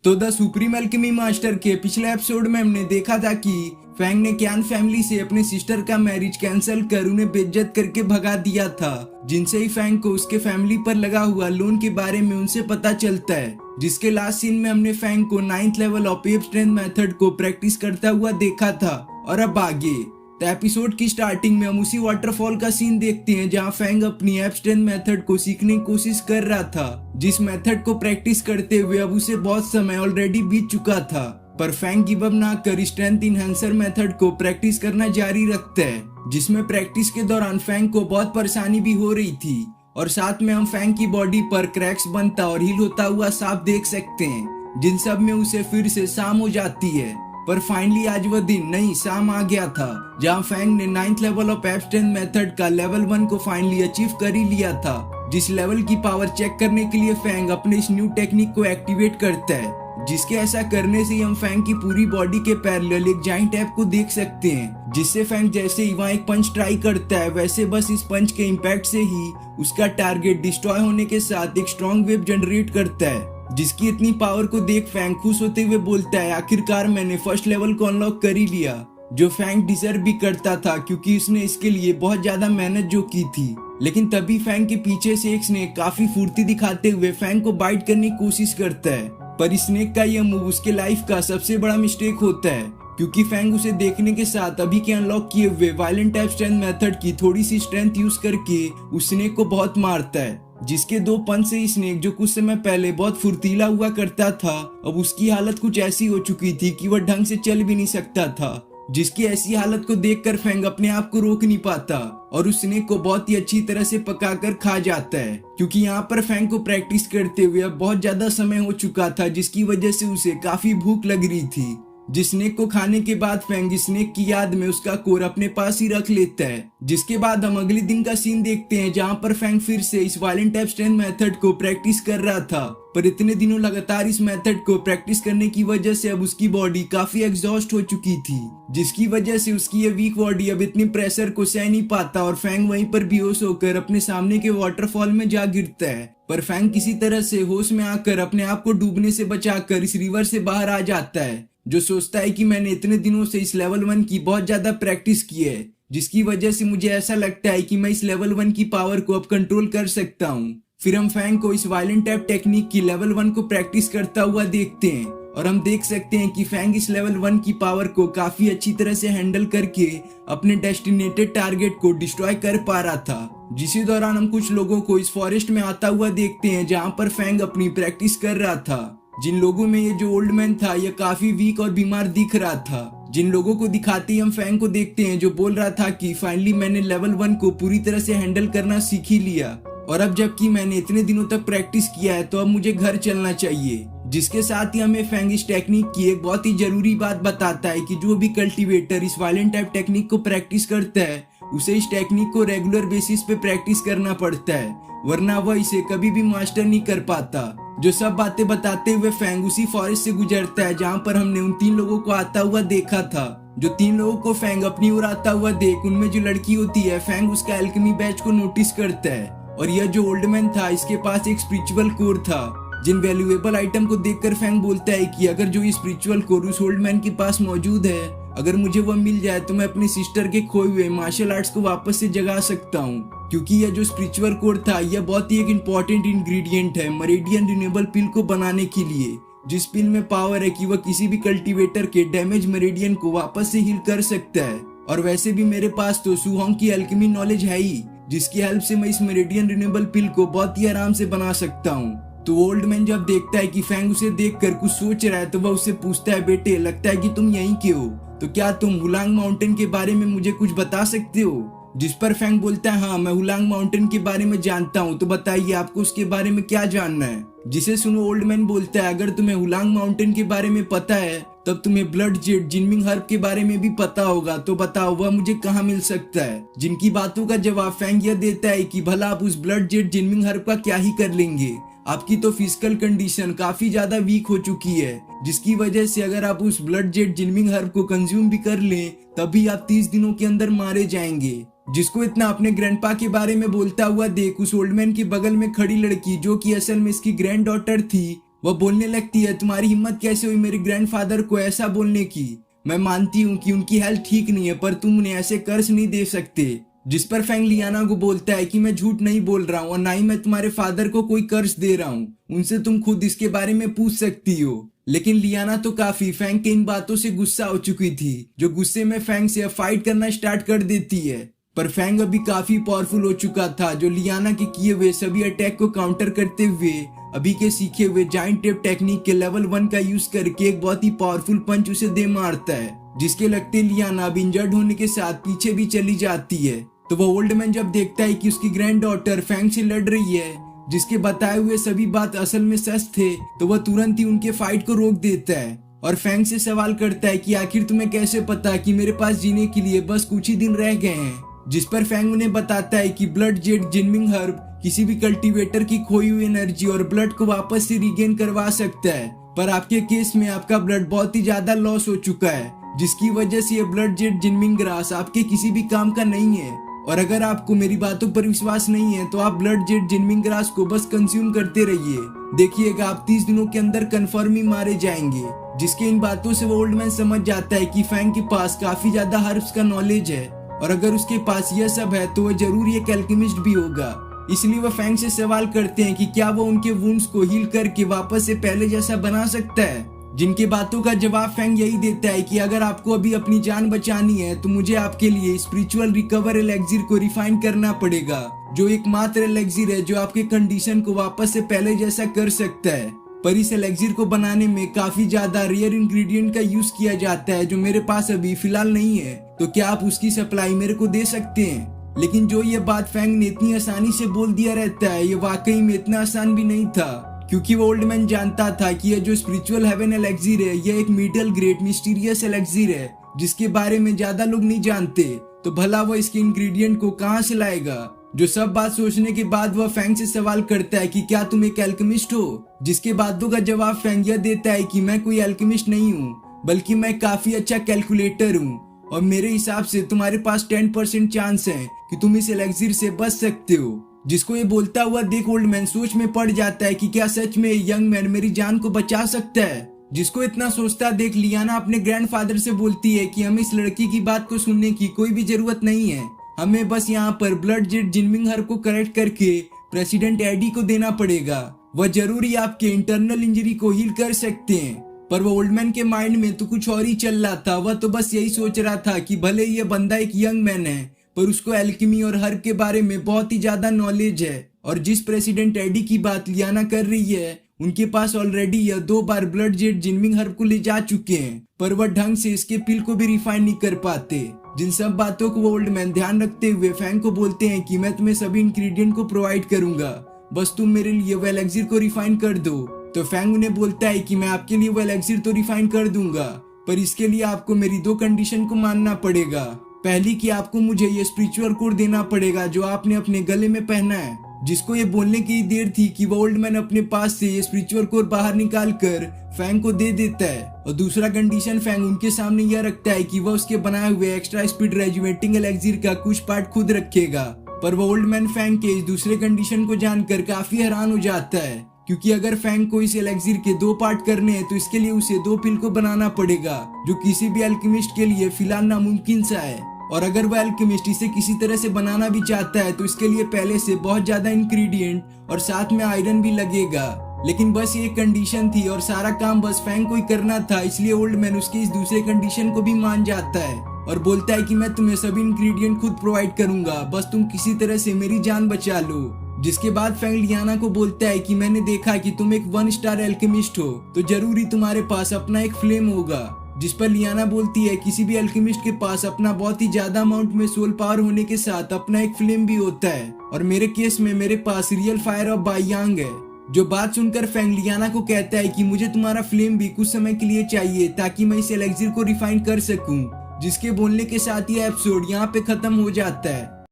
तो the supreme Alchemy master के पिछले एपिसोड में हमने देखा था कि फैंग ने क्यान फैमिली से अपने सिस्टर का मैरिज कैंसिल कर उन्हें बेइज्जत करके भगा दिया था, जिनसे ही फैंग को उसके फैमिली पर लगा हुआ लोन के बारे में उनसे पता चलता है। जिसके लास्ट सीन में हमने फैंग को 9th level of app strength method को प्रैक्टिस करता हुआ देखा था। और अब आगे तो एपिसोड की स्टार्टिंग में हम उसी वाटरफॉल का सीन देखते हैं जहां फैंग अपनी एप स्ट्रेंथ मेथड को सीखने की कोशिश कर रहा था, जिस मेथड को प्रैक्टिस करते हुए अब उसे बहुत समय ऑलरेडी बीत चुका था। पर फैंग गिव अप ना कर स्ट्रेंथ इनहेंसर मेथड को प्रैक्टिस करना जारी रखता है, जिसमें प्रैक्टिस के दौरान फैंग को बहुत परेशानी भी हो रही थी और साथ में हम फैंग की बॉडी पर क्रैक्स बनता और हील होता हुआ साफ देख सकते हैं, जिन सब में उसे फिर से शाम हो जाती है। पर फाइनली आज वह दिन नहीं शाम आ गया था जहां फैंग ने 9th level of app strength method का लेवल 1 को फाइनली अचीव कर ही लिया था। जिस लेवल की पावर चेक करने के लिए फैंग अपने इस न्यू टेक्निक को एक्टिवेट करता है, जिसके ऐसा करने से हम फैंग की पूरी बॉडी के पैरेलल एक जाइंट ऐप को देख सकते हैं, जिससे फैंग जैसे ही वहां एक पंच ट्राई करता है वैसे बस इस पंच के इम्पैक्ट से ही उसका टारगेट डिस्ट्रॉय होने के साथ एक स्ट्रॉन्ग वेव जनरेट करता है। जिसकी इतनी पावर को देख फैंग खुश होते हुए बोलता है, आखिरकार मैंने फर्स्ट लेवल को अनलॉक कर ही लिया, जो फैंग डिजर्व भी करता था क्योंकि उसने इसके लिए बहुत ज्यादा मेहनत जो की थी। लेकिन तभी फैंग के पीछे से एक स्नेक काफी फुर्ती दिखाते हुए फैंग को बाइट करने की कोशिश करता है, पर इस स्नेक का यह मूव उसके लाइफ का सबसे बड़ा मिस्टेक होता है, क्योंकि फैंग उसे देखने के साथ अभी के अनलॉक किए हुए वायलेंट एप स्ट्रेंथ मेथड की थोड़ी सी स्ट्रेंथ यूज करके उस स्नेक को बहुत मारता है, जिसके 2 पंच से स्नेक जो कुछ समय पहले बहुत फुर्तीला हुआ करता था अब उसकी हालत कुछ ऐसी हो चुकी थी कि वह ढंग से चल भी नहीं सकता था। जिसकी ऐसी हालत को देखकर फैंग अपने आप को रोक नहीं पाता और उस स्नेक को बहुत ही अच्छी तरह से पकाकर खा जाता है, क्योंकि यहाँ पर फैंग को प्रैक्टिस करते हुए अब बहुत ज्यादा समय हो चुका था, जिसकी वजह से उसे काफी भूख लग रही थी। जिस स्नेक को खाने के बाद फैंग स्नेक की याद में उसका कोर अपने पास ही रख लेता है। जिसके बाद हम अगले दिन का सीन देखते हैं जहां पर फैंग फिर से इस वायलेंट एप स्ट्रेंथ मेथड को प्रैक्टिस कर रहा था, पर इतने दिनों लगातार इस मेथड को प्रैक्टिस करने की वजह से अब उसकी बॉडी काफी एग्जॉस्ट हो चुकी थी, जिसकी वजह से उसकी ये वीक बॉडी अब इतनी प्रेशर को सह नहीं पाता और फैंग वहीं पर बेहोश होकर अपने सामने के वाटरफॉल में जा गिरता है। पर फैंग किसी तरह से होश में आकर अपने आप को डूबने से बचाकर इस रिवर से बाहर आ जाता है, जो सोचता है कि मैंने इतने दिनों से इस लेवल 1 की बहुत ज्यादा प्रैक्टिस की है, जिसकी वजह से मुझे ऐसा लगता है कि मैं इस लेवल 1 की पावर को अब कंट्रोल कर सकता हूँ। फिर हम फैंग को इस वायलेंट एप टेक्निक की लेवल 1 को प्रैक्टिस करता हुआ देखते हैं और हम देख सकते हैं कि फैंग इस लेवल 1 की पावर को काफी अच्छी तरह से हैंडल करके अपने डेस्टिनेटेड टारगेट को डिस्ट्रॉय कर पा रहा था। जिसी दौरान हम कुछ लोगों को इस फॉरेस्ट में आता हुआ देखते हैं जहां पर फैंग अपनी प्रैक्टिस कर रहा था। जिन लोगों में ये जो ओल्ड मैन था यह काफी वीक और बीमार दिख रहा था। जिन लोगों को दिखाते ही हम फैंग को देखते हैं जो बोल रहा था कि फाइनली मैंने लेवल 1 को पूरी तरह से हैंडल करना सीख ही लिया और अब जबकि मैंने इतने दिनों तक प्रैक्टिस किया है तो अब मुझे घर चलना चाहिए। जिसके साथ ही हमें फैंग इस टेक्निक की एक बहुत ही जरूरी बात बताता है कि जो भी कल्टीवेटर इस वायलेंट टाइप टेक्निक को प्रैक्टिस करता है उसे इस टेक्निक को रेगुलर बेसिस पे प्रैक्टिस करना पड़ता है, वरना वह इसे कभी भी मास्टर नहीं कर पाता। जो सब बातें बताते हुए फैंग उसी फॉरेस्ट से गुजरता है जहां पर हमने उन 3 लोगों को आता हुआ देखा था। जो 3 लोगों को फैंग अपनी ओर आता हुआ देख उनमें जो लड़की होती है फैंग उसका एल्केमी बैच को नोटिस करता है और यह जो ओल्ड मैन था इसके पास एक स्पिरिचुअल कोर था। जिन वैल्यूएबल आइटम को देखकर फैंग बोलता है कि अगर जो स्पिरिचुअल कोर उस ओल्ड मैन के पास मौजूद है, अगर मुझे वह मिल जाए तो मैं अपनी सिस्टर के खोए हुए मार्शल आर्ट्स को वापस से जगा सकता हूँ, क्योंकि यह जो स्पिरिचुअल कोर था यह बहुत ही एक इम्पोर्टेंट इंग्रेडिएंट है मेरिडियन रिन्यूएबल पिल को बनाने के लिए, जिस पिल में पावर है कि वह किसी भी कल्टीवेटर के डैमेज मेरिडियन को वापस से हील कर सकता है। और वैसे भी मेरे पास तो सुहोंग की एल्केमी नॉलेज है ही, जिसकी हेल्प से मैं इस मेरिडियन रिन्यूएबल पिल को बहुत ही आराम से बना सकता हूँ। तो ओल्ड मैन जब देखता है कि फैंग उसे देखकर कुछ सोच रहा है तो वह उससे पूछता है, बेटे लगता है कि तुम यहीं के हो, तो क्या तुम हुलांग माउंटेन के बारे में मुझे कुछ बता सकते हो? जिस पर फैंग बोलता है, हाँ मैं हुलांग माउंटेन के बारे में जानता हूँ, तो बताइए आपको उसके बारे में क्या जानना है? जिसे सुनो ओल्ड मैन बोलता है, अगर तुम्हें हुलांग माउंटेन के बारे में पता है तब तुम्हें ब्लड जेट जिनमिंग हर्ब के बारे में भी पता होगा, तो बताओ वह मुझे कहाँ मिल सकता है? जिनकी बातों का जवाब फैंग यह देता है कि भला आप उस ब्लड जेट जिनमिंग हर्ब का क्या ही कर लेंगे, आपकी तो फिजिकल कंडीशन काफी ज्यादा वीक हो चुकी है, जिसकी वजह से अगर आप उस ब्लड जेट जिनमिंग हर्ब को कंज्यूम भी कर लें तभी आप 30 दिनों के अंदर मारे जाएंगे। जिसको इतना अपने ग्रैंडपा के बारे में बोलता हुआ देख उस ओल्ड मैन के बगल में खड़ी लड़की जो कि असल में इसकी ग्रैंड डॉटर थी वह बोलने लगती है, तुम्हारी हिम्मत कैसे हुई मेरे ग्रैंडफादर को ऐसा बोलने की। मैं मानती हूँ कि उनकी हेल्थ ठीक नहीं है, पर तुम उन्हें ऐसे कर्ज नहीं दे सकते। जिस पर फैंग लियाना को बोलता है कि मैं झूठ नहीं बोल रहा हूँ और ना ही मैं तुम्हारे फादर को कोई कर्ज दे रहा हूँ, उनसे तुम खुद इसके बारे में पूछ सकती हो। लेकिन लियाना तो काफी फैंग के इन बातों से गुस्सा हो चुकी थी, जो गुस्से में फैंग से फाइट करना स्टार्ट कर देती है। पर फैंग अभी काफी पावरफुल हो चुका था, जो लियाना के किए हुए सभी अटैक को काउंटर करते हुए अभी के सीखे हुए जाइंट टेप टेक्निक के लेवल 1 का यूज करके एक बहुत ही पावरफुल पंच उसे दे मारता है, जिसके लगते लियाना अब इंजर्ड होने के साथ पीछे भी चली जाती है। तो वो ओल्ड मैन जब देखता है कि उसकी ग्रैंड डॉटर फैंग से लड़ रही है, जिसके बताए हुए सभी बात असल में सच थे, तो वह तुरंत ही उनके फाइट को रोक देता है और फैंग से सवाल करता है कि आखिर तुम्हें कैसे पता कि मेरे पास जीने के लिए बस कुछ ही दिन रह गए हैं। जिस पर फैंग उन्हें बताता है कि ब्लड जेड जिनमिंग हर्ब किसी भी कल्टीवेटर की खोई हुई एनर्जी और ब्लड को वापस से रिगेन करवा सकता है, पर आपके केस में आपका ब्लड बहुत ही ज्यादा लॉस हो चुका है, जिसकी वजह से ये ब्लड जेड जिनमिंग ग्रास आपके किसी भी काम का नहीं है। और अगर आपको मेरी बातों पर विश्वास नहीं है तो आप ब्लड जेड जिनमिंग ग्रास को बस कंज्यूम करते रहिए, देखिएगा आप 30 दिनों के अंदर कन्फर्म ही मारे जाएंगे। जिसके इन बातों से वो ओल्ड मैन समझ जाता है कि फैंग के पास काफी ज्यादा हर्ब्स का नॉलेज है और अगर उसके पास यह सब है तो वह जरूर एक एल्केमिस्ट भी होगा। इसलिए वह फैंग से सवाल करते हैं कि क्या वो उनके वुंड्स को हील करके वापस से पहले जैसा बना सकता है, जिनके बातों का जवाब फैंग यही देता है कि अगर आपको अभी अपनी जान बचानी है तो मुझे आपके लिए स्पिरिचुअल रिकवर एलेक्सिर को रिफाइन करना पड़ेगा, जो एकमात्र एलेक्सिर है जो आपके कंडीशन को वापस से पहले जैसा कर सकता है। पर इस एलेक्सिर को बनाने में काफी ज्यादा रेयर इंग्रेडिएंट का यूज किया जाता है, जो मेरे पास अभी फिलहाल नहीं है, तो क्या आप उसकी सप्लाई मेरे को दे सकते हैं। लेकिन जो ये बात फैंग ने इतनी आसानी से बोल दिया रहता है, ये वाकई में इतना आसान भी नहीं था, क्योंकि वो ओल्ड मैन जानता था कि यह जो स्पिरिचुअल हेवन एलेक्सिर है यह एक मिडिल ग्रेड मिस्टीरियस एलेक्सिर है, जिसके बारे में ज्यादा लोग नहीं जानते, तो भला वह इसके इंग्रेडिएंट को कहां से लाएगा। जो सब बात सोचने के बाद वह फैंग से सवाल करता है कि क्या तुम एक एल्केमिस्ट हो, जिसके बातों का जवाब फैंग यह देता है कि मैं कोई एल्केमिस्ट नहीं हूँ, बल्कि मैं काफी अच्छा कैलकुलेटर हूँ और मेरे हिसाब से तुम्हारे पास 10% चांस है कि तुम इस एलेक्सिर से बच सकते हो। जिसको ये बोलता हुआ देख ओल्ड मैन सोच में पड़ जाता है कि क्या सच में यंग मैन मेरी जान को बचा सकता है। जिसको इतना सोचता देख लियाना अपने ग्रैंडफादर से बोलती है कि हमें इस लड़की की बात को सुनने की कोई भी जरूरत नहीं है, हमें बस यहाँ पर ब्लड जेड जिनमिंग हर्ब को करेक्ट करके प्रेसिडेंट एडी को देना पड़ेगा, वह जरूर ही आपके इंटरनल इंजरी को हील कर सकते हैं। पर वो ओल्ड मैन के माइंड में तो कुछ और ही चल रहा था, वह तो बस यही सोच रहा था कि भले ये बंदा एक यंग मैन है पर उसको एल्केमी और हर्ब के बारे में बहुत ही ज्यादा नॉलेज है, और जिस प्रेसिडेंट एडी की बात लियाना कर रही है उनके पास ऑलरेडी यह 2 बार ब्लड जेड जिनमिंग हर्ब को ले जा चुके हैं, पर वह ढंग से इसके पिल को भी रिफाइन नहीं कर पाते। जिन सब बातों को वो ओल्ड मैन ध्यान रखते हुए फैंग को बोलते हैं कि मैं तुम्हें सभी इंग्रेडिएंट को प्रोवाइड करूंगा, बस तुम मेरे लिए वो एलेक्सिर को रिफाइन कर दो। तो फैंग उन्हें बोलता है कि मैं आपके लिए वो एलेक्सिर तो रिफाइन कर दूंगा, पर इसके लिए आपको मेरी 2 कंडीशन को मानना पड़ेगा। पहली कि आपको मुझे ये स्पिरिचुअल कोड देना पड़ेगा जो आपने अपने गले में पहना है। जिसको ये बोलने की देर थी कि वो ओल्ड मैन अपने पास से ये स्पिरिचुअल कोड बाहर निकाल कर फैंग को दे देता है, और दूसरा कंडीशन फैंग उनके सामने यह रखता है कि वह उसके बनाए हुए एक्स्ट्रा स्पीड रेजुवेटिंग एलेक्सिर का कुछ पार्ट खुद रखेगा। पर वो ओल्ड मैन फैंग के इस दूसरे कंडीशन को जानकर काफी हैरान हो जाता है, क्योंकि अगर फैंग को इस एलेक्सिर के 2 पार्ट करने हैं तो इसके लिए उसे 2 पिल को बनाना पड़ेगा, जो किसी भी अल्केमिस्ट के लिए फिलहाल नामुमकिन सा है। और अगर वह अल्केमिस्ट इसे किसी तरह से बनाना भी चाहता है तो इसके लिए पहले से बहुत ज्यादा इंग्रेडिएंट और साथ में आयरन भी लगेगा। लेकिन बस ये कंडीशन थी और सारा काम बस फैंग को ही करना था, इसलिए ओल्ड मैन उसकी इस दूसरे कंडीशन को भी मान जाता है और बोलता है कि मैं तुम्हें सभी इंग्रेडिएंट खुद प्रोवाइड करूंगा, बस तुम किसी तरह से मेरी जान बचा लो। जिसके बाद फैंग लियाना को बोलता है कि मैंने देखा कि तुम एक 1 स्टार एल्केमिस्ट हो, तो जरूरी तुम्हारे पास अपना एक फ्लेम होगा। जिस पर लियाना बोलती है किसी भी अल्केमिस्ट के पास अपना बहुत ही ज्यादा अमाउंट में सोल पावर होने के साथ अपना एक फ्लेम भी होता है, और मेरे केस में मेरे पास रियल फायर ऑफ बायांग है। जो बात सुनकर फैंग लियाना को कहता है कि मुझे तुम्हारा फ्लेम भी कुछ समय के लिए चाहिए ताकि मैं इस एलेक्सिर को रिफाइन कर सकूं। जिसके बोलने के साथ ये एपिसोड यहाँ पे खत्म हो जाता है।